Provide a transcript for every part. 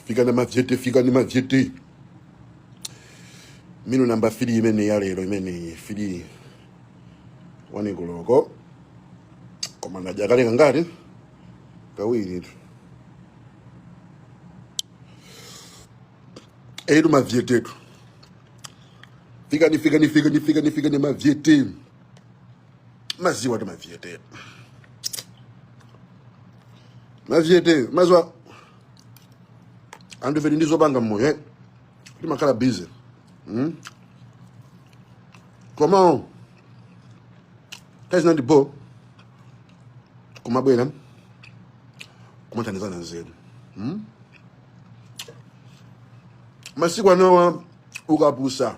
Fika ni mavyete. Minu namba fili imene ya lero imene fili wanigoloko. Komanda jakale ngati kawiri tu. Edu mavyete tu. Fika ni mavyete. Maziwa tu mavyete. Mavyete, mazwa andu fedi ndizo banga mmoye. Ndi makala busy. Comment kazi nandi bo kumabwera kumatanizana nzeru. Masiku anowa ukapusa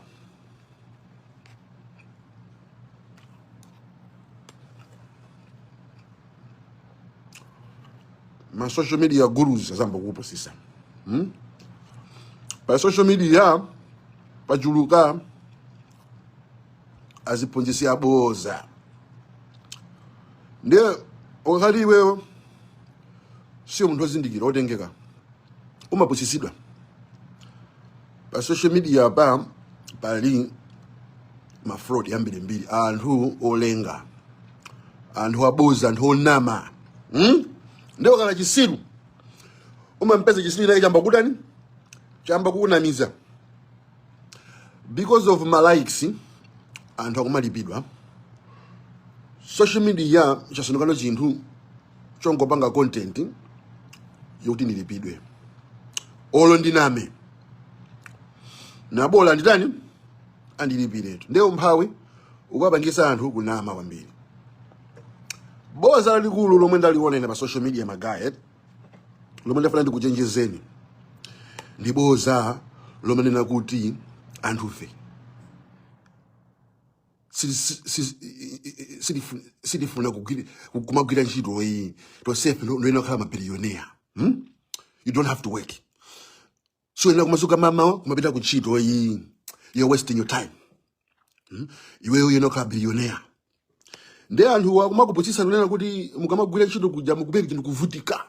ma social media gurus azamba kupusisa. Pa social media pajuluka azipunjisi aboza. Ndiye okaliwe sio muntu azindikira otengeka umapusisidwa. Pa social media pali ma fraud yambiri anthu olenga, anthu aboza, anthu onama. Ndiye kana chisiru umampeza chisiru naye chamba kutani chamba kunamiza because of my likes anthu akumalipidwa. Social media chasonekano chinthu chongopanga content yokuti nilipidwe olo ndiname nabola nditani andilipiretu. Ndiye umphawi ukabangisa anthu kunama kwambiri. Boza likulu lomwe ndaliona ine pa social media magaye lomwe ndafuna ndikuchenjezeni ndi boza lomwe nena kuti anthu fe silifuna kumagwira ntchito iyi tosefe ndoyena kukhala mabiliyonea. You don't have to work. So ena kumasuka mama kumapita ku ntchito iyi, you're wasting your time. Iweyo yena kukhala billionaire. Ndiye anthu wakumakuputsisa nonena kuti mukamagwira ntchito kuja mukupeka chinthu kuvutika.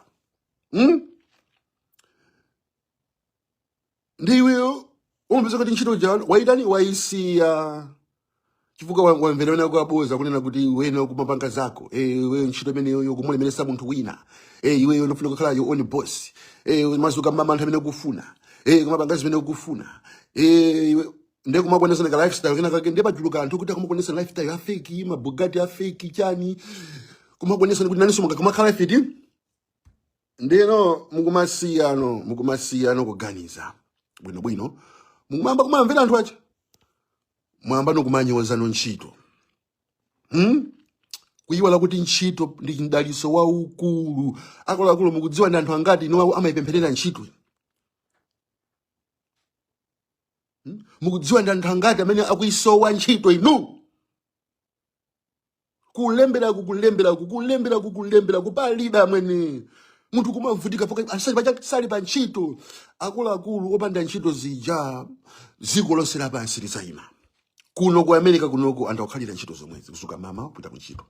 Ndiye iweyo umpeza kuti ntchito ja waitani waisiya chifukwa wamvera kwa boza kunena kuti wena kumapanga zako. Wewe ntchito imene yokumolemelesa munthu wina. Iweyo unofuna kukhala your own boss. Masuka mama anthu amene kufuna. Kumapanga zimene ukufuna. Ndiye kumakwanisa neka lifestyle kena kake ndiye pachuluka anthu kuti akumakwanisa lifestyle ya fake, ma Bugatti ya fake chani. Kumakwanisa kuti nani somuka kumakhala fiti. Ndiye no mukumasiyano kuganiza. Bwino. Mumamba kumamvera anthu acha. Mwamba nokumanyoza no ntchito. Kuyiwala kuti ntchito ndi ndaliso waukulu. Akuluakulu mukudziwa ndi anthu angati no amayipempherera ntchito. Mukudziwa ndi anthu angati amene akuisowa ntchito inu. Kulembera kupalida amene munthu kumavutika poka asali pa ntchito. Akuluakulu opanda ntchito zija ziko lonse lapansi lisayima. Kuno ku America kunoko anthu akhalira ntchito zomwezi kusuka mama kupita ku ntchito.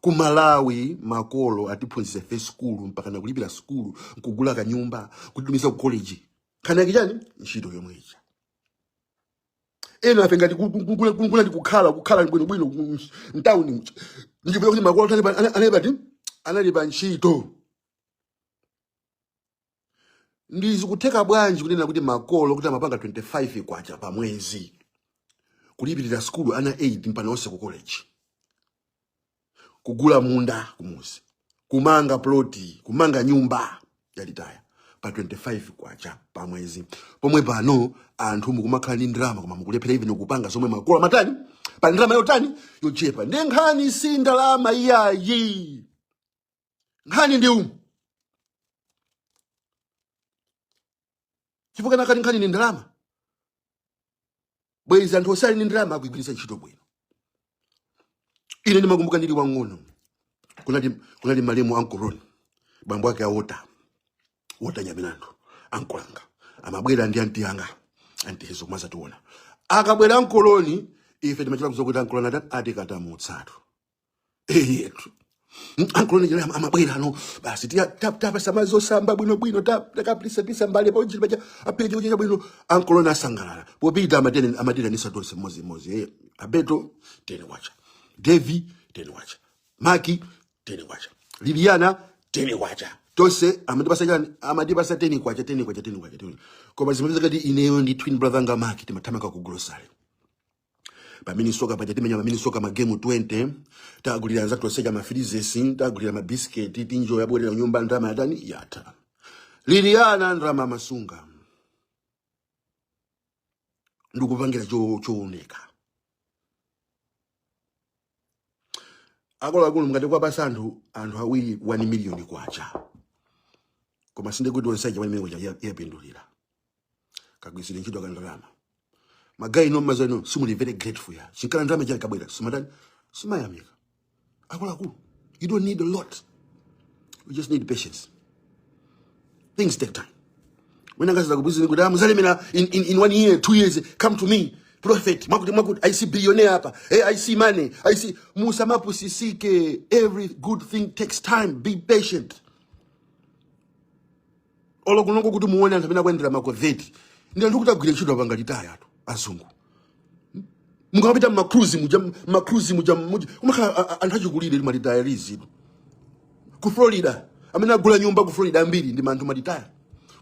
Ku Malawi makolo atiphunzitsa first school mpaka na kulipira school, kugula kanyumba, kutumisa ku college. Kana kichani ntchito yomweji. Ena afe ngati kukula ndi kukhala bwino mtown. Ndikuvuga kuti makolo anali pa ntchito. Ndizikutheka bwanji kunena kuti makolo kuti amapanga 25 kwacha pa mwezi. Kulipirira school ana 8 mpaka onse ku college. Kugula munda kumuzi. Kumanga ploti, kumanga nyumba yalitaya pa 25 kwacha pa mwezi. Pomwe pano anthu mukumakhala ndi ndrama koma mukulephera even kupanga somwe makolo matani pa ndrama yotani yochepa. Ndi nkhani si ndalama iyayi. Nkhani ndi chifukwa nakati nkhani ni ndalama. Bwezi anthu osali ni ndalama akuyigwiritsa ntchito bwino. Ine ndimakumbuka ndili wang'ono. Kunali malemu ankoloni. Bambo wake awota nyaminando. Ankolanga. Amabwera ndi anti yanga. Anti hizo kumaza tuona. Akabwera ankoloni ife timachira kuzokuta ankolona ati kata mutsatu. Yetu. Uncle Nigeria amabwera no basi tapa samazo samba bwino takaplisa mbali pa njira baja apeje kujenga bwino Uncle nasangalala popita amadena nisa tonse mozi abeto tene wacha Devi tene wacha Maki tene wacha Liliana tene wacha tose amadibasa tene kwacha koma zimaliza kati ineyo ndi twin brother nga Maki timatamaka ku grocery pamini soka paja timenya pamini soka magemu 20 tagulira nza toseja mafrizesi tagulira mabiscuit tinjo yabwera nyumba ndama yatani yata Liliana ndrama masunga ndikupangira chooneka akola kuno mukati kwa basanthu anthu awiri 1 million kwacha koma sinde kuti onsaje 1 million yapindulira kagwisire ntchito kandalama magai no mazano sumuli very grateful ya chinkana ndama jali kabwera sumadani sumayamika akola kuno you don't need a lot, you just need patience. Things take time. When I got to in 1 year, 2 years, come to me, prophet, I see billionaire, I see money, I see Musamapu Sisike, every good thing takes time, be patient. Olo kunongo kutu muone ntabina kwendera makoveti. Ndio ndukuta kugire ntchito abangalitaya to azungu. Mukapita makruzi muja kumaka antachikulire mali diaries ku Florida. Amena gula nyumba ku Florida mbiri ndi manthu maditaya.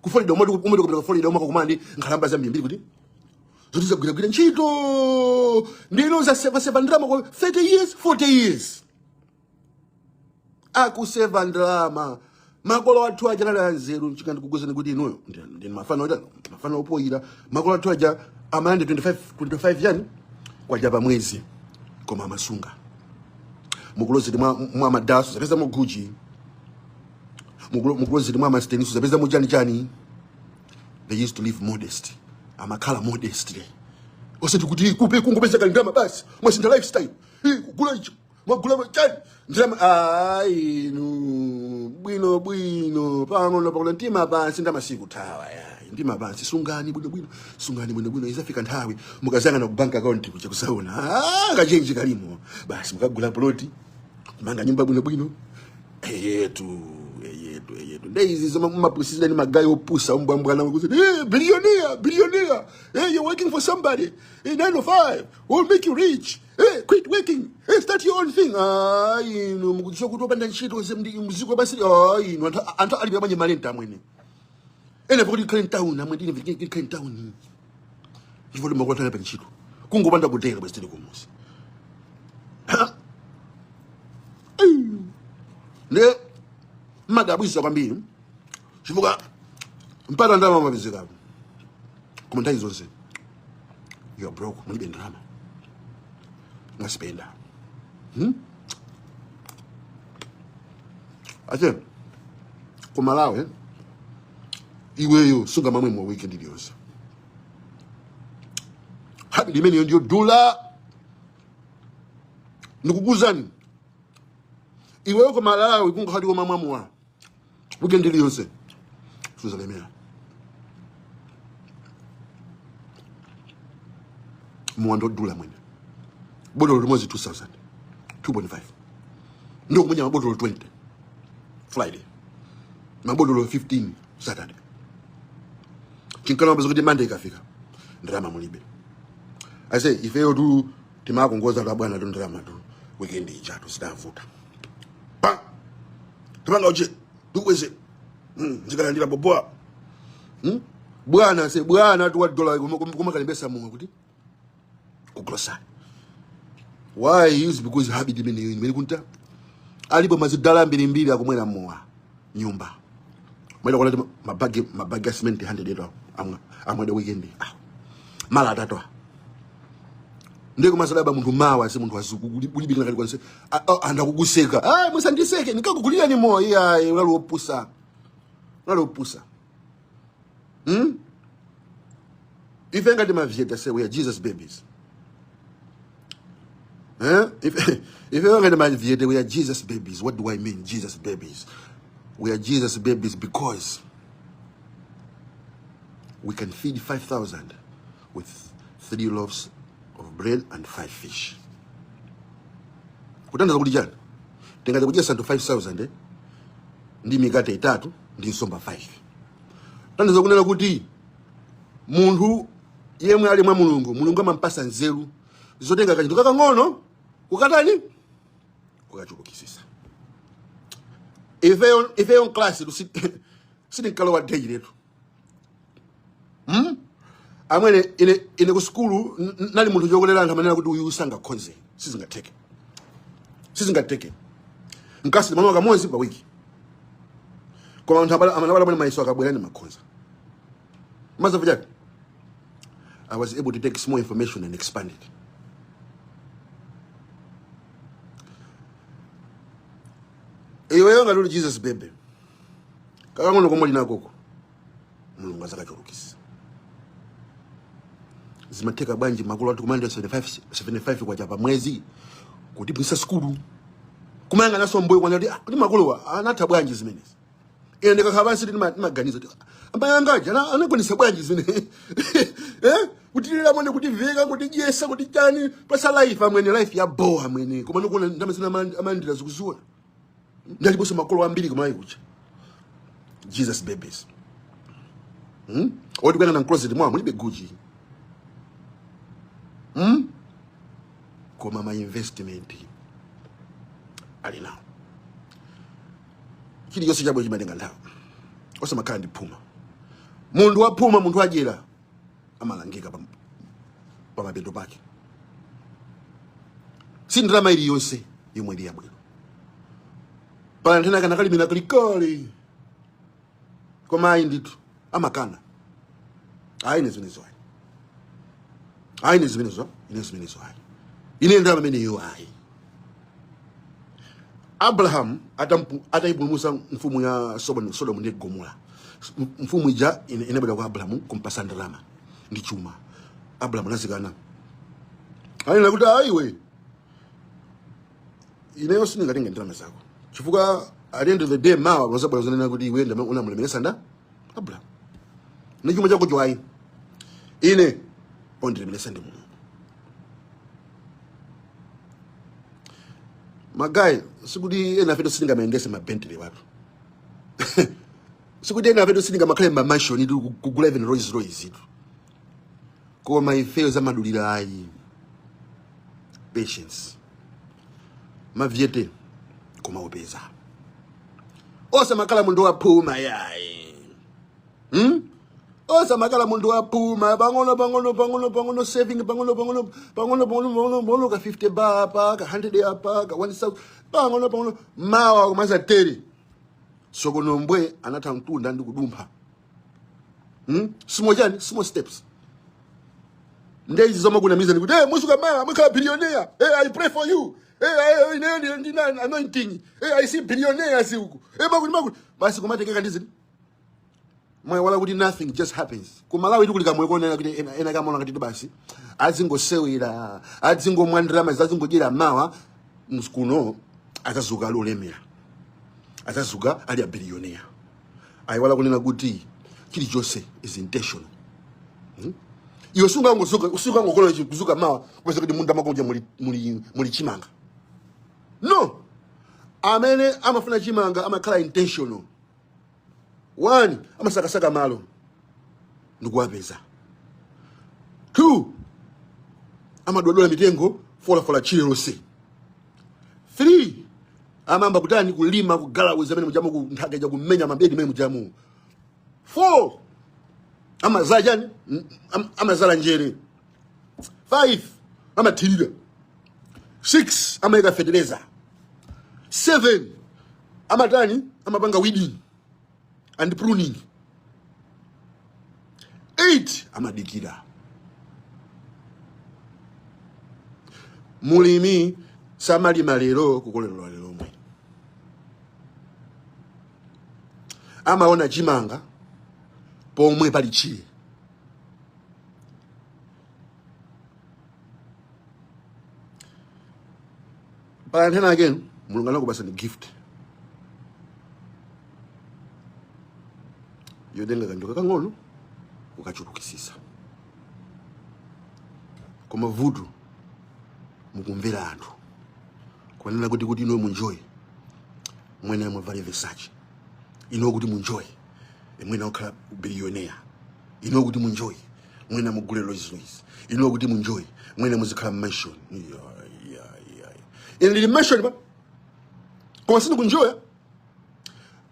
Ku Florida umodi kupita ku Florida umaka kumandi nkhalamba za mbiri kuti zotiza kugire ntchito ndino za seva ndrama kwa 30 years 40 years. Akuseva ndrama makolo watu aja nala nzeru chikandi kugozana kuti inoyo ndi mafano opoyira makolo watu aja amande 25 yani kwa jaba mwezi koma masunga mukulozidi mwa madasu zapeza mu Gucci mukulozidi mwa mastenisu zapeza mu chani. They used to live modest, amakhala modestly osati kuti kupe kungopeza kandama basi mwasinda lifestyle kugula icho magula chani ndama ai no bwino pang'ono pakula ntima basi ndamasiku tawa ya ndima basi sungani bwino izafika nthawi mukazanga na bank account kucha kusaona kachenji kalimo basi mukagula ploti manga nyumba bwino yetu ndeizi zoma mapusisa ni magayi opusa umbwambwana ukuthi billionaire you're working for somebody 9 to 5 will make you rich. Quit working. Start your own thing. No mukudisho kuti opanda ntchito muziko basi no anthu ali pamanye malenta amwene ene kuti Clean Town amwe ndine viki Clean Town chivolo makwatana pa ntchito kungopanda kuteka basi tili kumusi ne madabwisa kwambiri chivuka mpata ndama mabizika kumontai zonse you are broke mulibe ndalama ngaspenda ate kumalawe iweyo sunga mamwe mu weekend iliyonse habi limeni ndio dola nikuguzani iweyo kumalawe kunga hadi kwa mamwa weekend iliyonse suzalemera muando dola mwene bodolo limozi 2000 2.5 ndio kumenya mabodolo 20 Friday mabodolo 15 Saturday chinkana bazo kuti Monday kafika ndrama mulibe. I say if you do timako ngoza la bwana ndo ndrama ndo weekend ichato sitavuta pa tumanga uje dukweze zikala ndira boboa bwana se bwana tu $1 kumakalembesa mungu kuti kugrosa. Why is because habit meni kunta alipo mazidala mbili akumwena moa nyumba mwenda kwa mabagi cement 100 amwenda weekend mala tatwa ndiko masalaba muntu mawa se muntu azuku kulibika kali kwanse anda kuguseka musandiseke nikakugulira ni moa iya unalopusa if engati mavieta say we are Jesus babies. If you're going to my video, we are Jesus babies. What do I mean, Jesus babies? We are Jesus babies because we can feed 5,000 with 3 loaves of bread and 5 fish. tingaza kudya santo 5000 ndi mikate 3 ndi nsomba 5. Tandiza kunena kuti munthu yemwe ali mwa mulungu amampasa nzeru zotenga kachinthu kakang'ono kukatani kukachulukisisa. Ife on class sitinkalowa daily letu. Amwene ine ku skulu nali munthu chokolera anthu amanena kuti uyu sangakhonze. Sizingateke. Nkasi manoka kamodzi pa wiki. Koma anthu amanabala bwana maiso akabwera ni makhonza. Mazavu chake. I was able to take small information and expand it. Iwe ngaluli Jesus bebe. Kakangono komwe linakoko. Mulungu azakachulukisa. Zimateka bwanji makulu atu kumanda 75 kwa chapa mwezi kuti pisa skulu. Kumanga naso mboyo kwa ndi kuti makulu anatha bwanji zimenezi. Ine ndikakhabasi ndimaganiza kuti ambayangaje anakonisa bwanji zimene. Kuti lamone kuti veka kuti jesa kuti chani pasa life amwene life ya boa amwene koma nokona ndamazina amandira zikuzuwa. Ndaliposo makulu ambiri kumayi kucha. Jesus babies. Odi kana na closet mwa mulibe Gucci. Koma ma investment ali nawo. Chili yose chabo chimatenga ndawo. Osa makhala ndi phuma. Mundu waphuma munthu ajera amalangika pa mapeto pake. Sindrama ili yonse yomwe ili yabwino. Pala nthena kana kalimina kulikoli. Koma ayi nditu amakana. Ayi nezimenezo ayi. Ayi nezimenezo ayi. Ine ndama mene yo ayi. Abraham ataipulumusa mfumu ya Sodom ndi Gomora. Mfumu ija inabwera kwa Abraham kumpasa ndalama ndi chuma. Abraham anazikana. Ayi nakuti ayiwe. Ineyo siningatenga ndalama zako. Chifukwa at the end of the day mawa wasabwa zonena kuti iwe ndama unamulemelesa nda Abraham. Ni chuma chako chwayi. Ine ondilemelesa ndi Mulungu. Magai, sikuti ena feto sininga maendese ma Bentley watu. Sikuti ena feto sininga makale ma mansion itu kugula even Rolls Royce itu. Koma ifeyo za madulira ayi. Patience. Maviete koma upeza. Osa makala mundu wa puma yayi. Osa makala mundu wa puma bangono saving bangono ka 50 bar pa ka 100 ya pa ka 1000 bangono mawa kumaza teri. Sokonombwe anatha mtunda ndi kudumpha. Small steps. Ndezi zoma kunamiza ndikuti musuka mawa mukhala billionaire. I pray for you. Anointing. I see billionaires huku. Makuti. Basi kumatekeka ndizini. Mwe wala kuti nothing just happens. Kumalawi itu kulika mwe kuonera kuti ena kama ona katitu basi. Azingosewera, azingomwandrama, azingojera mawa muskuno azazuka lolemera. Azazuka ali a billionaire. Ayi wala kunena kuti chili chose is intentional. Iyo usunga ngokola kuzuka mawa kwese kuti munda makonja muli chimanga. No. Amene amafuna chimanga amakhala intentional. One, amasakasaka malo ndikuwapeza. Two, amadwadola mitengo fola chile lose. Three, amamba kutani kulima kugala wezamene mujamu kunthaga ja kumenya mabedi mene mujamu. Four, amazala njere. Five, amathirira. Six, amayika fertilizer. Seven, amatani amapanga weeding and pruning. 8, amadikira. Mulimi samali malero kukolero lero mwe. Amaona chimanga pomwe pali chile. But then again, Mulungu anakubasa ni gift. Yodenga kandoka kangolo ukachulukisisa. Koma vudu mukumvera anthu. Kwanena kuti ino munjoy mwene amavale Versace ino kuti munjoy mwene okhala billionaire ino kuti munjoy mwene amugule Rolls Royce ino kuti munjoy mwene muzikhala mansion ili mansion ba koma sindi kunjoya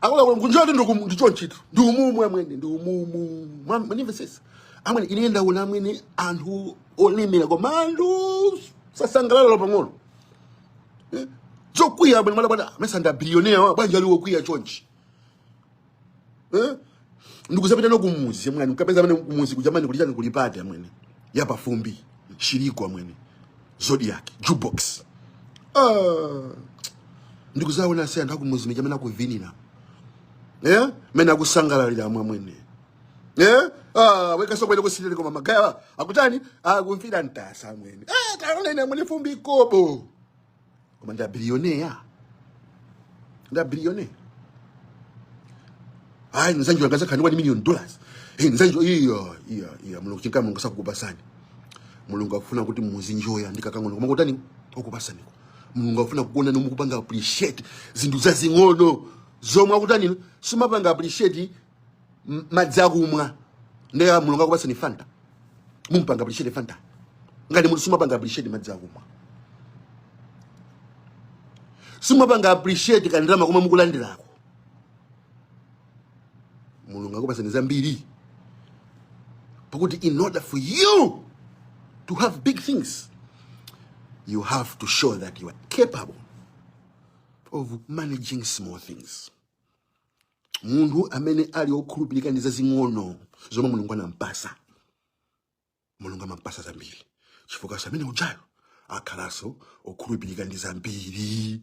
akula kunjoya ndi chonchito ndi umumu amwene ndi umumu mwanive sesa amwene inienda una amwene anthu olimira koma anthu sasangalala pang'ono zokwiya amwene mala mesanda billionaire banja liwo kwiya chonchi ndikuzapita no kumuzi amwene ukapeza amene kumuzi kujamani kulichani kulipati amwene yapa fumbi shiriko amwene Zodiac jukebox ndikuzaona se anthu kumuzi mejamana kuvinina mena kusangalalira amwene weka sokwele kusitele koma magaya akutani akumfira ntasa amwene taona ine amwene fumbi kobo koma nda billionaire nzanjo ngaza kanwa ni $1 million nzanjo iya mulungu chinkama ngasakukupasani mulungu akufuna kuti muzinjoya ndikakangono koma kutani okupasani mulungu akufuna kuona nomukupanga appreciate zinthu zazing'ono zomwe akutani sumapanga appreciate madzakumwa ndeya mulungu akupasani Fanta mumpanga appreciate Fanta ngati munthu sumapanga appreciate madzakumwa sumapanga appreciate kandirama koma mukulandirako mulungu akupasani zambiri pakuti in order for you to have big things you have to show that you are capable of managing small things. Mundu amene ali okhulupirika ndi zazing'ono zomwe mulungu anampasa mulungu amampasa zambiri chifukwa samene ujayo akhalaso okhulupirika ndi zambiri.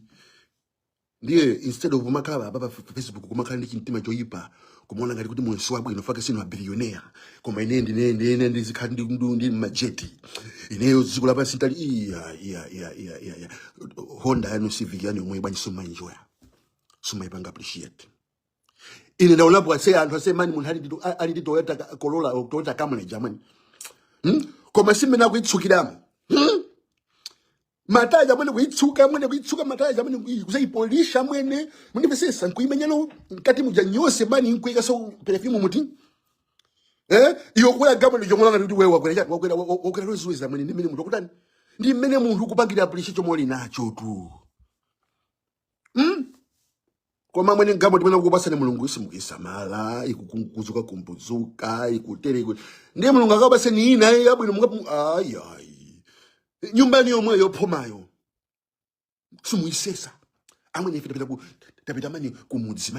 Ndiye instead of makala baba Facebook kumakhala ndi chimtima choyipa kumuona ngati kuti munthu wabwino fake sino billionaire koma ine ndi zikhala ndi majeti ineyo dziko lapansi ntali iya Honda yanu Civic yani omwe bwanji soma enjoy soma ipanga appreciate ine ndaonapo ase anthu ase mani munthu ali ndi Toyota Corolla Toyota Camry jamani koma simena kuitsukiramo mataja mwene kuitsuka mataja mwene kuzayipolisha mwene munipesesa nkuimenyano nkati muja nyose mani nkuika so perfume muti iyo kwela gamo ndi jomolanga ndi wewe wakwela rozuza mwene ndi mene munthu kutani ndi mene munthu kupangira appreciate chomoli nacho tu koma mwene gamo ndi mwene kupasana mulungu isimukisamala ikukuzuka kumbuzuka ikutere ndi mulungu akabaseni ina yabwino mungapu nyumba niyo mwe yophomayo sumuisesa amwe nifita tapita mani kumudzi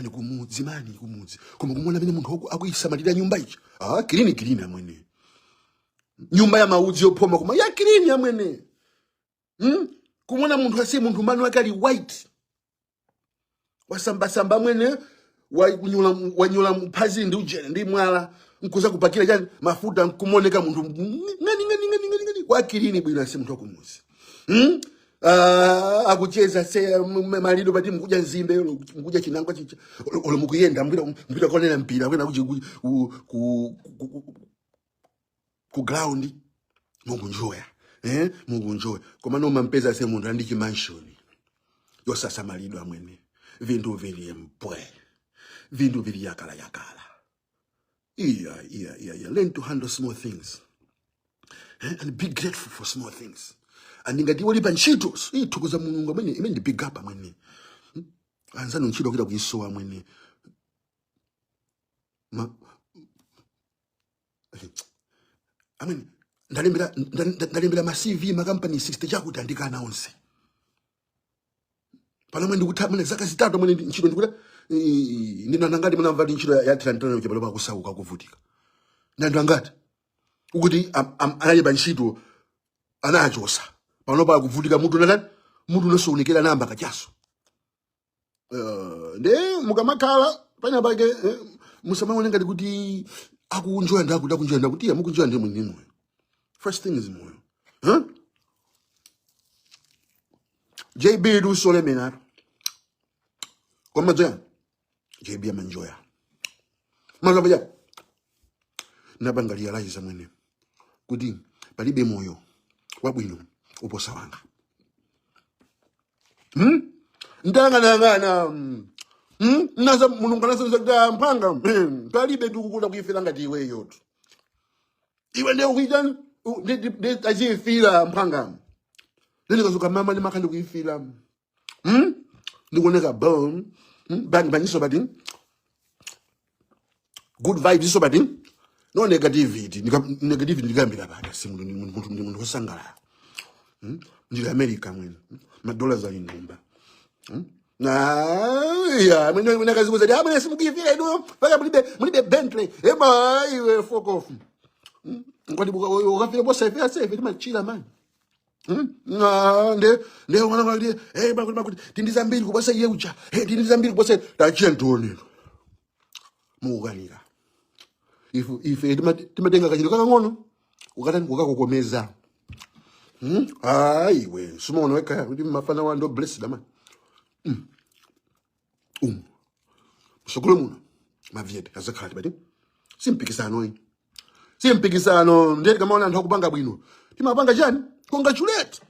koma kumona mene munthu akuyisamalira nyumba ichi kilini amwene nyumba ya maudzi yophoma koma ya kilini amwene kumona munthu ase munthu manu akali white wasamba amwene wanyula mphazi ndi ujene ndi mwala nkuza kupakira chani mafuta nkumoneka munthu ngani kwa kilini bwino ase munthu akumuzi akucheza se malido pati mkuja nzimbe mkuja chinangwa chicha olomukuyenda mpira konena mpira kwena ku ground mukunjoya mukunjoya koma no mampeza se munthu andi chimansion yosasa malido amwene vindu vili mpwe vindu vili yakala learn to handle small things and be grateful for small things. And ngati wali panchito ithukuza mulungu amene imene big up amene anzanu ntchito kuita kuisowa amene amene ndalembera ma CV ma company 60 chakuti andikana onse pano ndikuti amene zaka zitatu amene ntchito ndikuti ndinanangati mnamva ntchito ya Atlanta chapalo pa kusauka kuvutika ndandu angati ukuti analiba ntchito anachosa pano pa kuvutika mutu nosoonekera namba kachaso nde mukamakhala panya pake musamaone ngati kuti akunjoya ndakuti ya mukunjoya ndi mwini moyo. First thing is moyo JB du sole menar koma joya JB amanjoya mazabaya nabanga realize mwene kuti palibe moyo wabwino uposa wanga ndangana Nasa mulungu anasenzeka mpanga. Palibe tukukula kuifira ngati iweyo. Iwe ndio kuita azifira mpanga. Leni kazuka mama ni makandi kuifira. Ndikoneka bone. Bang so badi. Good vibes so badi. No negativity. Negativity ndikambira bada simuntu osangala. Ndi America mwene. $dollars ali nyumba. Yeah, mwene kazi kuzadi. Mwene simukifira ino. Faka mulibe Bentley. Ema iwe fuck off. Ngwadi ukafika bosa ifira safe timachila man. Nde wana kwa bakuli tindiza mbili kubasa yeucha. Tindiza mbili kubasa tachia ntoni. Muganira. If timatenga kachiro kakang'ono ukatani kukakokomeza. Iwe sumono weka kuti mafana wando blessed man. Sokolo muno maviete azakhala bati simpikisano ndeti kama ona anthu akupanga bwino timapanga chani congratulate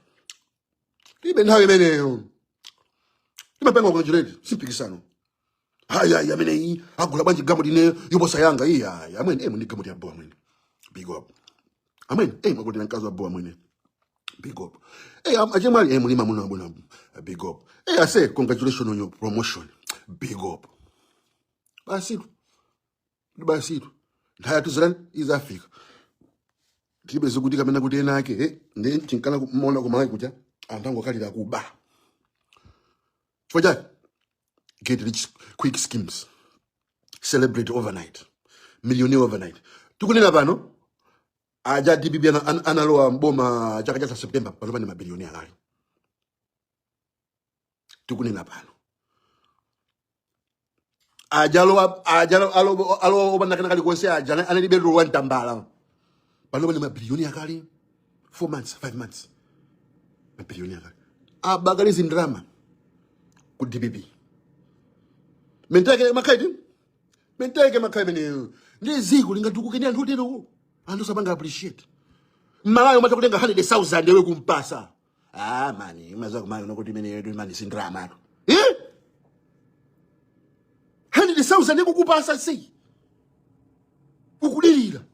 libe nthawi imeneyo timapanga congratulate simpikisano haya amene iyi agula bwanji gamu line yoposa yanga iya amene ndi gamu ya boa mwene big up amene mwakoti nankazo boa mwene big up achemwali mulima muno abona big up I say congratulations on your promotion big up basitu ndaya tuzalani is Africa tibe zokuti kamena kuti ena ake ndi tinkana kumona kumalawi kuti antango kalira kuba chifukwa get rich quick schemes celebrate overnight millionaire overnight tukunena pano aja DBB analowa mboma chaka cha September pano pani mabilioni akali tukunena pano alo obana kali konse aja analibe ro ntambala pano pani mabilioni akali 4 months 5 months mabilioni akali abagali zindrama ku DBB menteke makai mene ndi ziko lingatukuke ndi anthu otero anthu sabanga appreciate malayo mata kutenga 100,000 ewe kumpasa mani mazako mayo nokuti mene yedu mani sindrama 100,000 ekukupasa si ukulilira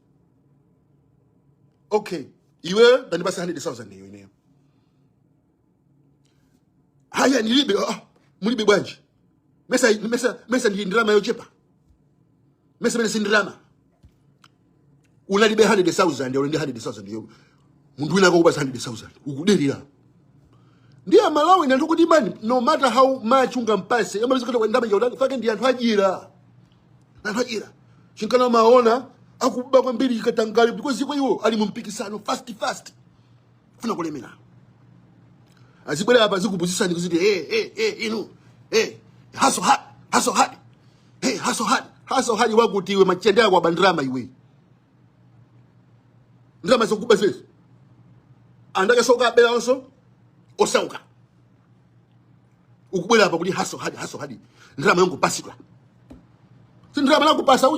okay iwe ndandipasa 100,000 iyo ineyo haya nilibe mulibe bwanji mesa ndi ndrama yochepa mesa sindrama unalibe 100,000 uli ndi 100,000 yo mundu wina akukupasa 100,000 ukudelira ndiye Malawi ndi kuti mani no matter how much ungampase amalizo kata ndama yaudani fake ndi anthu ajira chinkana maona akuba kwambiri ikatangali because iko iwo ali mumpikisano fast funa kulemera azibwera apa zikubuzisani kuti inu hustle hard wakuti iwe machendera kwa bandrama iwe ndrama zokuba zezi andake soka bela onso osauka ukubwera apa kuti hustle hard ndrama yongo pasidwa sindrama nakupasa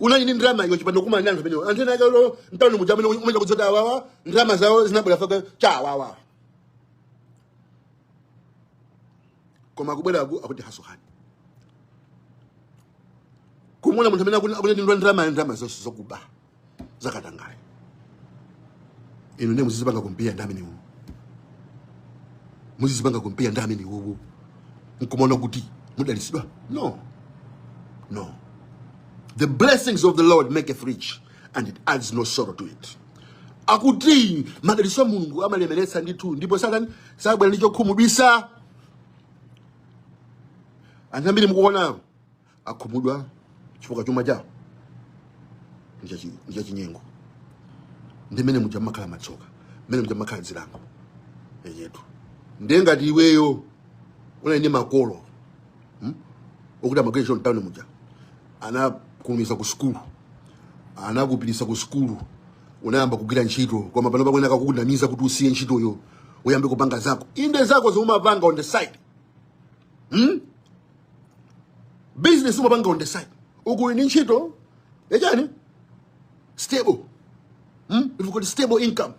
unani ni ndrama iyo chipando kuma nyanzo peno antena kalo ntano mujamene umeja kudzota wawa ndrama zawo zinabwera faka cha wawa koma kubwera akuti hustle hard kumuna munthu amene akuti ndrama zokuba zakatangale inu ne muzizipanga kumpia ndamene uwu nkumona kuti mudalisidwa no the blessings of the Lord maketh rich and it adds no sorrow to it akuti madaliso Mulungu amalemeretsa ndithu ndipo satani sabwera ndi chokhumudwisa anthu ambiri mukuona akhumudwa chifukwa chuma chawo ndi chinyengo ndimene muja makhala matsoka mmene muja makhala zilango yetu ndengati iweyo unali ndi makolo okuti amagwesha ntano muja anakumisa ku skulu anakupilisa ku skulu unayamba kugwira ntchito koma pano pakwena akakukundamiza kuti usiye ntchitoyo uyambe kupanga zako inde zako zomapanga on the side business umapanga on the side ukuli ni ntchito echani stable if you got stable income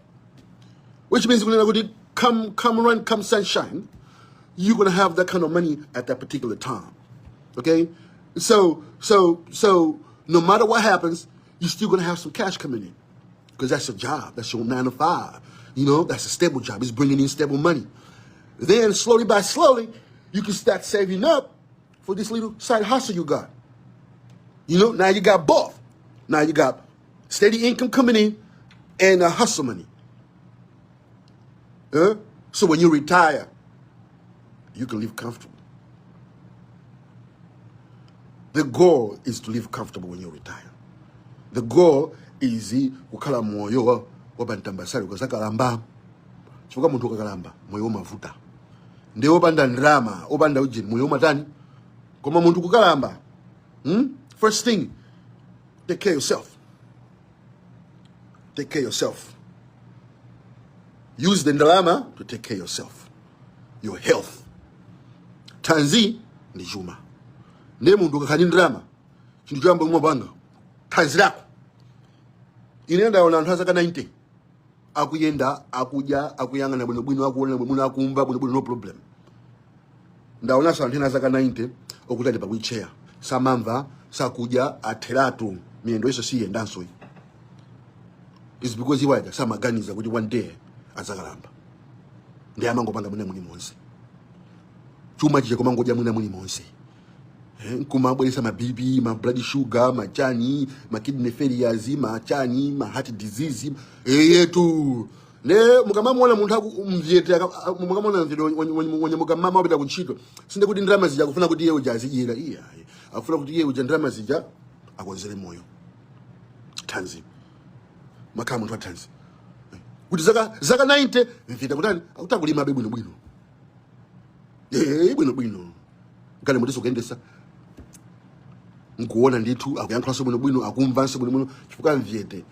which means kunena kuti come rain come sunshine you're gonna have that kind of money at that particular time. Okay? So no matter what happens, you're still gonna have some cash coming in. Because that's your job. That's your 9 to 5. You know, that's a stable job. It's bringing in stable money. Then slowly by slowly, you can start saving up for this little side hustle you got. You know, now you got both. Now you got steady income coming in and hustle money. So when you retire, you can live comfortable. The goal is to live comfortable when you retire. The goal is kukhala moyo wabantambasali ukazakalamba. Chifukwa muntu ukakalamba moyo umavuta. Ndi opanda ndrama, opanda ujini moyo umatani. Koma muntu kukalamba. First thing, take care of yourself. Take care of yourself. Use the ndalama to take care of yourself. Your health. Tanzi ni juma. Ne muntu kakani ndrama. Chintu chamba kumapanga. Tanzi lako. Inenda ona anthu asaka 90. Akuyenda, akuja, akuyangana bwino akuona bwino akumva bwino no problem. Ndaona sa anthu asaka 90 okutali pa wheelchair. Samamva sakuja atheratu miyendo iso siyendanso. It's because iwaja samaganiza kuti one day azakalamba. Ndi amangopanga mwina muli monse. Chuma chije komangoja mwina muli monse. Kumabwelesa ma BP, ma blood sugar, ma chani, ma kidney failures, ma chani, ma heart disease. Yetu. Ne mukamamona munthu mvyete mukamona mvyete wenye mukamama wapita kuntchito. Sinde kuti ndrama zija kufuna kuti iye uja azijira. Iya. Akufuna kuti iye uja ndrama zija akonzere moyo. Tanzi. Makhala munthu wa tanzi. Kuti zaka 90 mvyete kutani akutakulima bwino bwino. Bwino. Ngale muti sokendesa. Nkuona ndithu akuyankhaso bwino akumvanso bwino chifukwa mvyete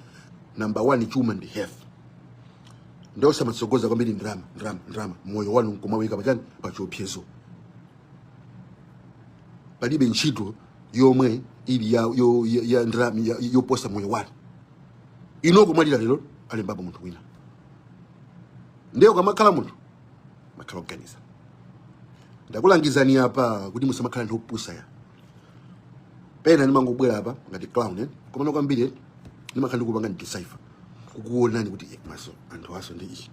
number 1 chuma ndi health. Ndio samatsogoza kwambiri ndrama moyo wanu nkumawika pachani pachiopsezo. Palibe ntchito yomwe ili ya ndrama yoposa moyo wanu. Inoko mwalira lero ali mbaba munthu wina. Ndio kamakhala munthu makhala organiza. Ndakulangizani apa kuti musamakhala ndi opusa ya. Pena nimangobwera apa ngati clown komano kwambiri nimakhala ndikupanga ndicipher. Kukuonani kuti maso anthu aso ndi ichi.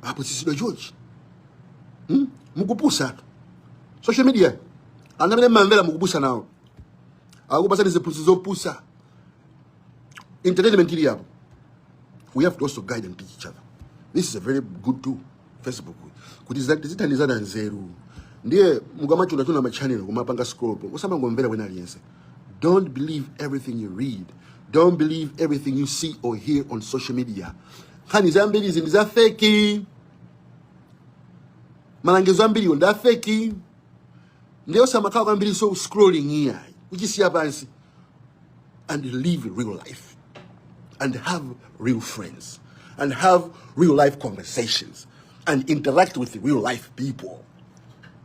Apo sisido George. Mukupusa. Social media. Anamene mamvera mukupusa nawo. Akupasani ziphunzitso zopusa. Entertainment ili hapo. We have to also guide and teach each other. This is a very good tool. Facebook. Kuti zithandizana nzeru. Ndiye mukamacho tuna ma channel kumapanga scroll. Usama ngomvera wena aliyense. Don't believe everything you read. Don't believe everything you see or hear on social media. Khani zambiri zindi za fake. Malangizo ambiri onda fake. Ndiyo samakao kambiri so scrolling here. Ujisiya pansi. And live real life. And have real friends. And have real life conversations. And interact with real life people.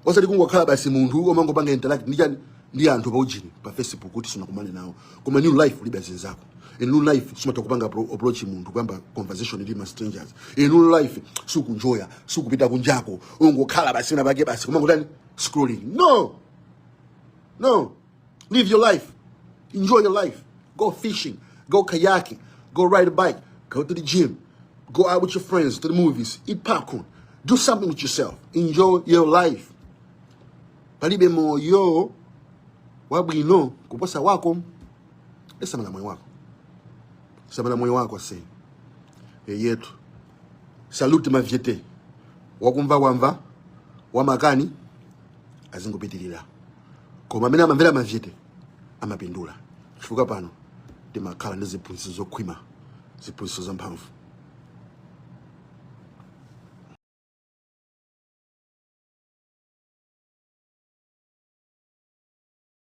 Wasati kungokhala basi munthu omangopanga interact ndi anthu pa ujini pa Facebook kuti sunakumane nawo. Koma new life ulibe zako. In new life sumatokupanga approach munthu kwamba conversation ndi ma strangers. In new life sukunjoya, sukupita kunjako, ungokhala basi na bake basi kumangotani scrolling. No. Live your life. Enjoy your life. Go fishing, go kayaking, go ride a bike, go to the gym, go out with your friends to the movies, eat popcorn. Do something with yourself. Enjoy your life. Palibe moyo wabwino kuposa wako. Esamala moyo wako. Samala moyo wako se. Yetu. Salute mavyete. Wakumva wamva. Wamakani. Azingopitirira. Koma amene amamvera mavyete. Amapindula. Chifukwa pano. Timakhala ndi ziphunzitso zokhwima. Ziphunzitso zamphamvu.